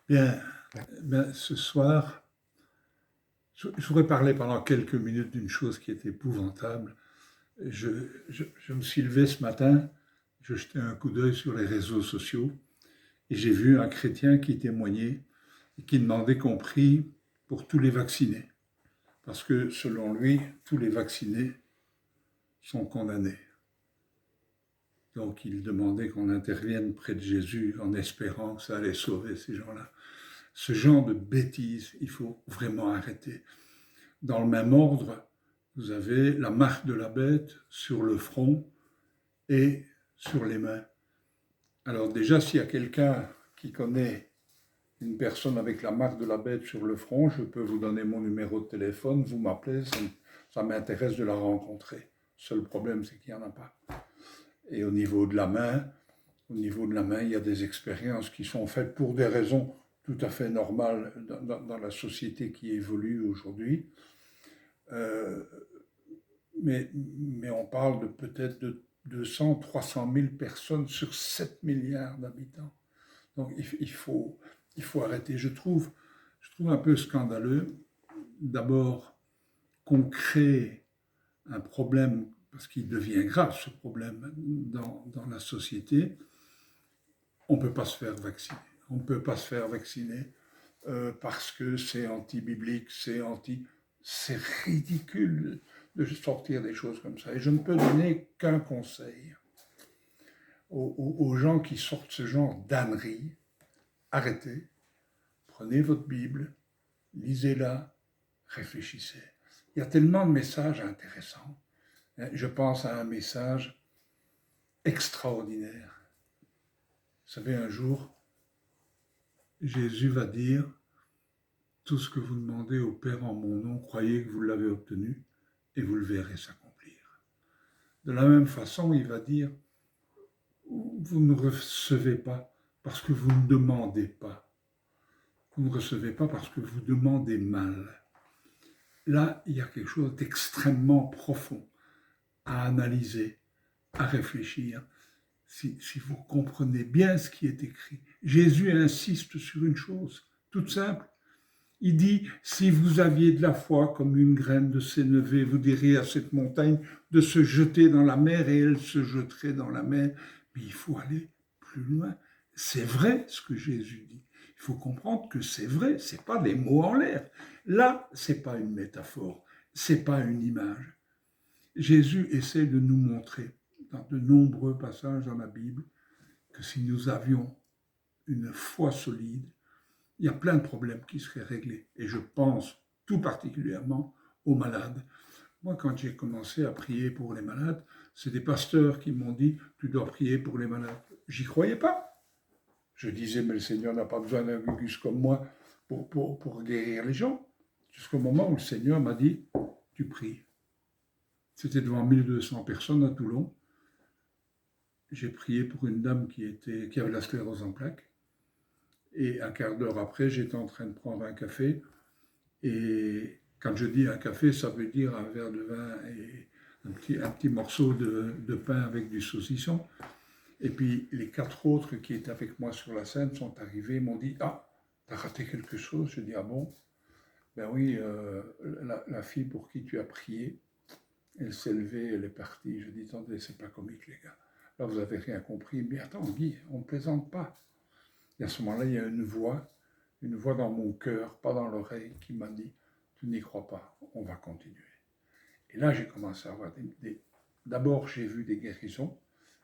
Bien, ce soir, je voudrais parler pendant quelques minutes d'une chose qui est épouvantable. Je me suis levé ce matin, je jetais un coup d'œil sur les réseaux sociaux et j'ai vu un chrétien qui témoignait et qui demandait qu'on prie pour tous les vaccinés. Parce que selon lui, tous les vaccinés sont condamnés. Donc il demandait qu'on intervienne près de Jésus en espérant que ça allait sauver ces gens-là. Ce genre de bêtises, il faut vraiment arrêter. Dans le même ordre, vous avez la marque de la bête sur le front et sur les mains. Alors déjà, s'il y a quelqu'un qui connaît une personne avec la marque de la bête sur le front, je peux vous donner mon numéro de téléphone, vous m'appelez, ça m'intéresse de la rencontrer. Le seul problème, c'est qu'il n'y en a pas. Et au niveau de la main, il y a des expériences qui sont faites pour des raisons tout à fait normales dans la société qui évolue aujourd'hui. Mais on parle de peut-être de 200, 300 000 personnes sur 7 milliards d'habitants. Donc il faut arrêter. Je trouve un peu scandaleux, d'abord, qu'on crée un problème, parce qu'il devient grave ce problème dans la société. On ne peut pas se faire vacciner. On ne peut pas se faire vacciner parce que c'est anti-biblique, c'est ridicule de sortir des choses comme ça. Et je ne peux donner qu'un conseil aux gens qui sortent ce genre d'ânerie. Arrêtez, prenez votre Bible, lisez-la, réfléchissez. Il y a tellement de messages intéressants. Je pense à un message extraordinaire. Vous savez, un jour, Jésus va dire « Tout ce que vous demandez au Père en mon nom, croyez que vous l'avez obtenu et vous le verrez s'accomplir. » De la même façon, il va dire « Vous ne recevez pas parce que vous ne demandez pas. Vous ne recevez pas parce que vous demandez mal. » Là, il y a quelque chose d'extrêmement profond à analyser, à réfléchir. Si vous comprenez bien ce qui est écrit, Jésus insiste sur une chose toute simple. Il dit, si vous aviez de la foi comme une graine de sénévé, vous diriez à cette montagne de se jeter dans la mer et elle se jetterait dans la mer. Mais il faut aller plus loin. C'est vrai ce que Jésus dit. Il faut comprendre que c'est vrai, ce n'est pas des mots en l'air. Là, ce n'est pas une métaphore, ce n'est pas une image. Jésus essaie de nous montrer dans de nombreux passages dans la Bible que si nous avions une foi solide, il y a plein de problèmes qui seraient réglés. Et je pense tout particulièrement aux malades. Moi, quand j'ai commencé à prier pour les malades, c'est des pasteurs qui m'ont dit « tu dois prier pour les malades ». J'y croyais pas. Je disais « mais le Seigneur n'a pas besoin d'un gugus comme moi pour guérir les gens ». Jusqu'au moment où le Seigneur m'a dit « tu pries ». C'était devant 1200 personnes à Toulon. J'ai prié pour une dame qui avait la sclérose en plaques. Et un quart d'heure après, j'étais en train de prendre un café. Et quand je dis un café, ça veut dire un verre de vin et un petit morceau de pain avec du saucisson. Et puis les 4 autres qui étaient avec moi sur la scène sont arrivés et m'ont dit « Ah, t'as raté quelque chose ?» Je dis « Ah bon ?» Ben oui, la fille pour qui tu as prié, elle s'est levée, elle est partie. Je dis « Attendez, c'est pas comique les gars. Là, vous n'avez rien compris. Mais attends, Guy, on ne plaisante pas. » Et à ce moment-là, il y a une voix dans mon cœur, pas dans l'oreille, qui m'a dit « Tu n'y crois pas, on va continuer. » Et là, j'ai commencé à avoir D'abord, j'ai vu des guérisons,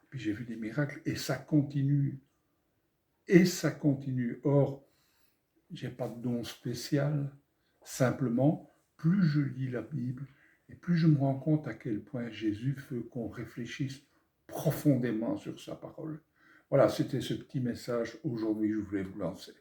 puis j'ai vu des miracles, et ça continue. Et ça continue. Or, je n'ai pas de don spécial. Simplement, plus je lis la Bible, et plus je me rends compte à quel point Jésus veut qu'on réfléchisse profondément sur sa parole. Voilà, c'était ce petit message aujourd'hui, je voulais vous lancer.